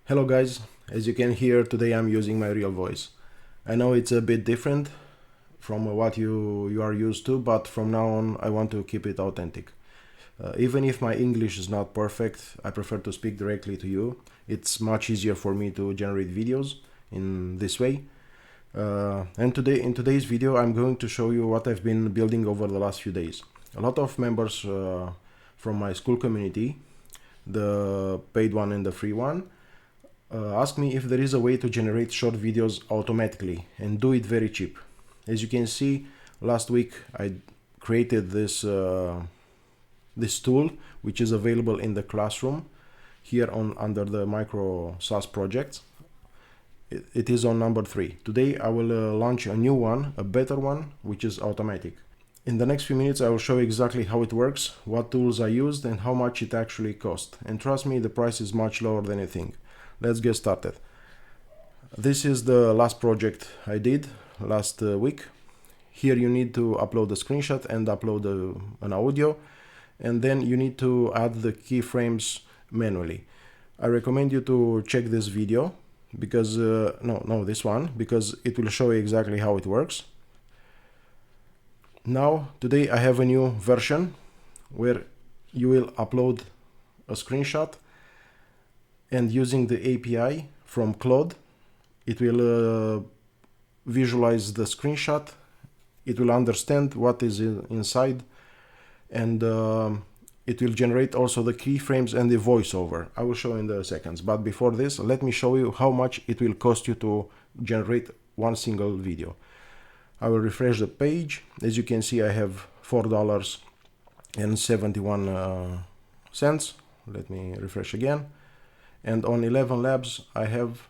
Hello guys, as you can hear today I'm using my real voice. I know it's a bit different from what you are used to, but from now on I want to keep it authentic. Even if my English is not perfect, I prefer to speak directly to you. It's much easier for me to generate videos in this way. And today, in today's video, I'm going to show you what I've been building over the last few days. A lot of members from my school community, the paid one and the free one, ask me if there is a way to generate short videos automatically and do it very cheap. As you can see, last week I created this tool, which is available in the classroom here under the micro SaaS projects. It is on number 3. Today I will launch a new one, a better one, which is automatic. In the next few minutes I will show you exactly how it works, what tools I used and how much it actually cost. And trust me, the price is much lower than you think. Let's get started. This is the last project I did last week. Here you need to upload a screenshot and upload an audio, and then you need to add the keyframes manually. I recommend you to check this video because this one, because it will show you exactly how it works. Now today I have a new version where you will upload a screenshot, and using the API from Claude, it will visualize the screenshot, it will understand what is inside, and it will generate also the keyframes and the voiceover. I will show in the seconds, but before this, let me show you how much it will cost you to generate one single video. I will refresh the page. As you can see, I have $4.71. Let me refresh again. And on ElevenLabs, I have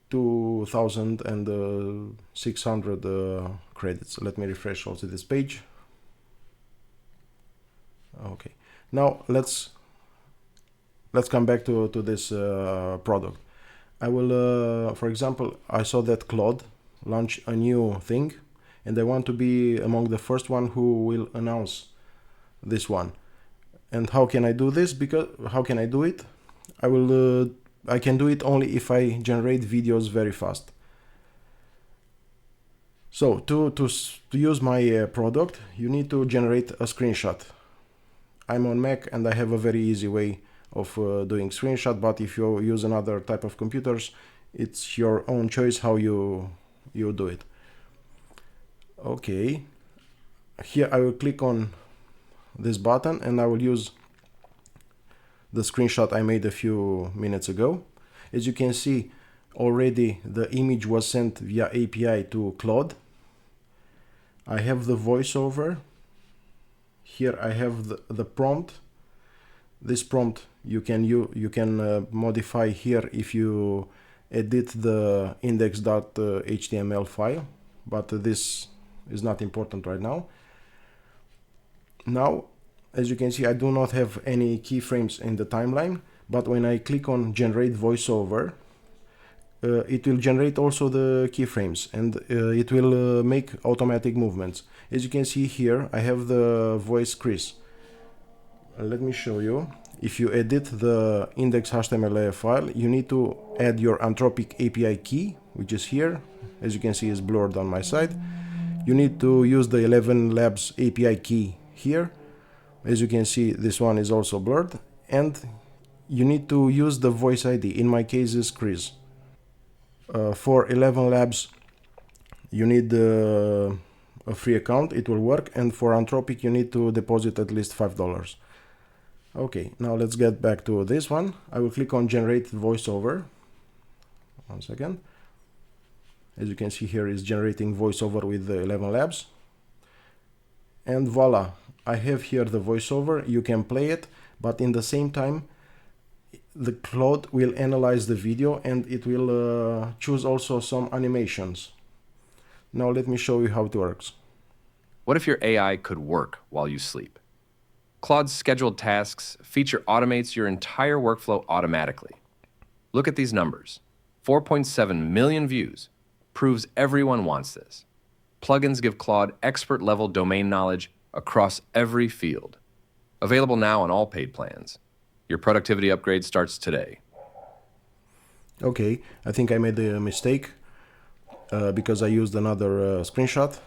2,600 credits. Let me refresh also this page. Okay, now let's come back to this product. I will, for example, I saw that Claude launched a new thing, and I want to be among the first one who will announce this one. And how can I do this? How can I do it? I can do it only if I generate videos very fast. So to use my product, you need to generate a screenshot. I'm on Mac and I have a very easy way of doing screenshot, but if you use another type of computers, it's your own choice how you do it. Okay, here I will click on this button and I will use the screenshot I made a few minutes ago. As you can see, already the image was sent via API to Claude. I have the voiceover. Here I have the prompt. This prompt you can modify here if you edit the index.html file, but this is not important right now. Now, as you can see, I do not have any keyframes in the timeline, but when I click on generate voiceover, it will generate also the keyframes, and it will make automatic movements. As you can see here, I have the voice crease. Let me show you. If you edit the index.html file, you need to add your Anthropic API key, which is here. As you can see, is blurred on my side. You need to use the ElevenLabs API key here. As you can see, this one is also blurred, and you need to use the voice ID. In my case, is Chris. For ElevenLabs, you need a free account. It will work, and for Anthropic, you need to deposit at least $5. Okay, now let's get back to this one. I will click on generate voiceover. One second. As you can see here, is generating voiceover with the ElevenLabs. And voila, I have here the voiceover. You can play it, but in the same time, the Claude will analyze the video and it will choose also some animations. Now let me show you how it works. What if your AI could work while you sleep? Claude's scheduled tasks feature automates your entire workflow automatically. Look at these numbers. 4.7 million views. Proves everyone wants this. Plugins give Claude expert-level domain knowledge across every field. Available now on all paid plans. Your productivity upgrade starts today. Okay, I think I made a mistake because I used another screenshot.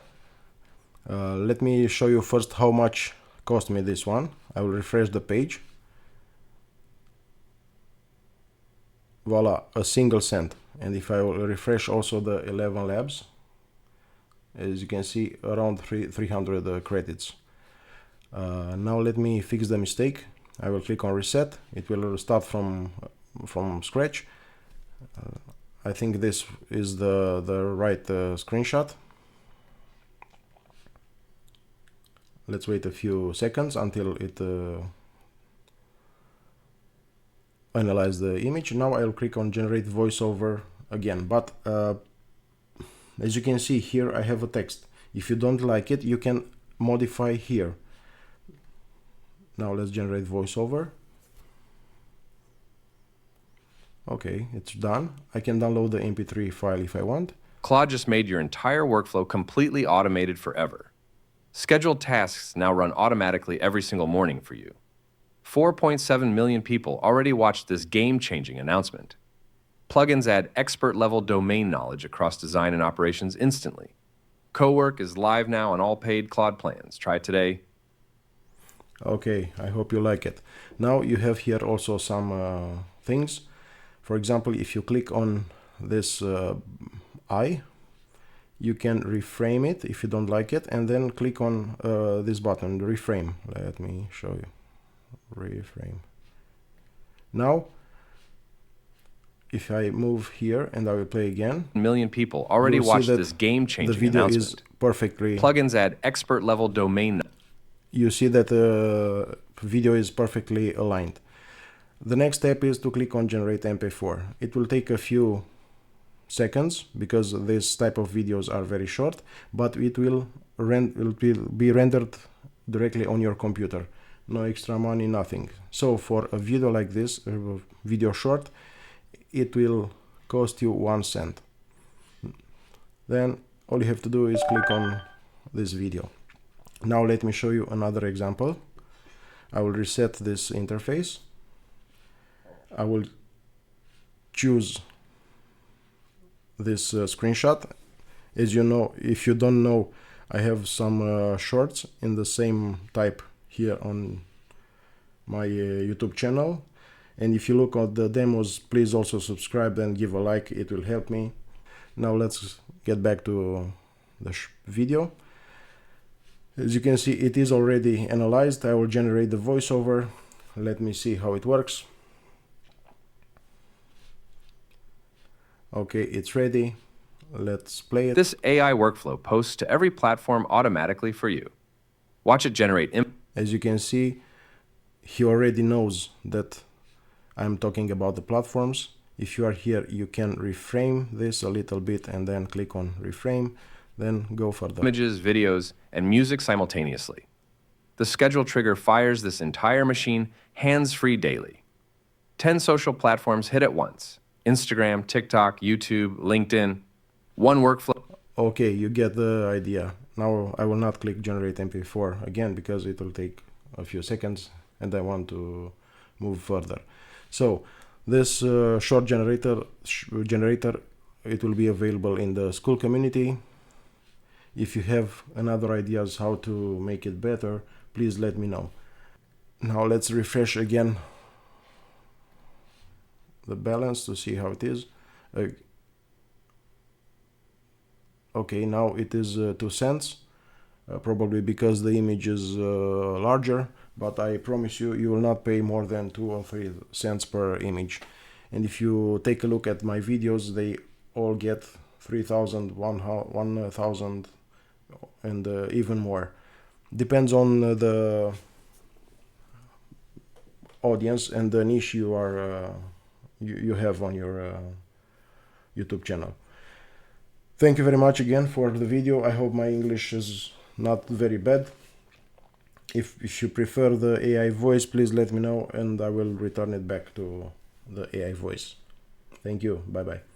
Let me show you first how much cost me this one. I will refresh the page. Voila, a single cent. And if I will refresh also the ElevenLabs, as you can see, around 300 credits. Now let me fix the mistake. I will click on reset. It will start from scratch. I think this is the right screenshot. Let's wait a few seconds until it analyze the image. Now I'll click on generate voiceover again, but as you can see here I have a text. If you don't like it, you can modify here. Now let's generate voiceover. Okay, it's done. I can download the MP3 file if I want. Claude just made your entire workflow completely automated forever. Scheduled tasks now run automatically every single morning for you. 4.7 million people already watched this game-changing announcement. Plugins add expert-level domain knowledge across design and operations instantly. Cowork is live now on all paid Claude plans. Try it today. Okay, I hope you like it. Now you have here also some things. For example, if you click on this eye, you can reframe it if you don't like it, and then click on this button, reframe. Let me show you. Reframe. Now, if I move here and I will play again, A million people already watched this game-changing the video announcement. is perfectly. Plugins add expert-level domain. You see that the video is perfectly aligned. The next step is to click on generate MP4. It will take a few seconds because this type of videos are very short, but it will be rendered directly on your computer. No extra money, nothing. So for a video like this, a video short, it will cost you 1 cent. Then all you have to do is click on this video. Now let me show you another example. I will reset this interface. I will choose this screenshot. As you know, if you don't know, I have some shorts in the same type here on my YouTube channel. And if you look at the demos, please also subscribe and give a like. It will help me. Now let's get back to the video. As you can see, it is already analyzed. I will generate the voiceover. Let me see how it works. Okay, it's ready. Let's play it. This AI workflow posts to every platform automatically for you. Watch it generate. As you can see, he already knows that I'm talking about the platforms. If you are here, you can reframe this a little bit and then click on reframe, then go further. Images, videos, and music simultaneously. The schedule trigger fires this entire machine hands-free daily. 10 social platforms hit at once. Instagram, TikTok, YouTube, LinkedIn. One workflow. Okay, you get the idea. Now I will not click generate MP4 again because it will take a few seconds and I want to move further. So this short generator, it will be available in the school community. If you have another ideas how to make it better, please let me know. Now let's refresh again the balance to see how it is. Okay, now it is 2 cents, probably because the image is larger, but I promise you, you will not pay more than 2 or 3 cents per image. And if you take a look at my videos, they all get 3,000, 1,000 and even more. Depends on the audience and the niche you are you have on your YouTube channel. Thank you very much again for the video. I hope my English is not very bad. If you prefer the AI voice, please let me know and I will return it back to the AI voice. Thank you. Bye bye.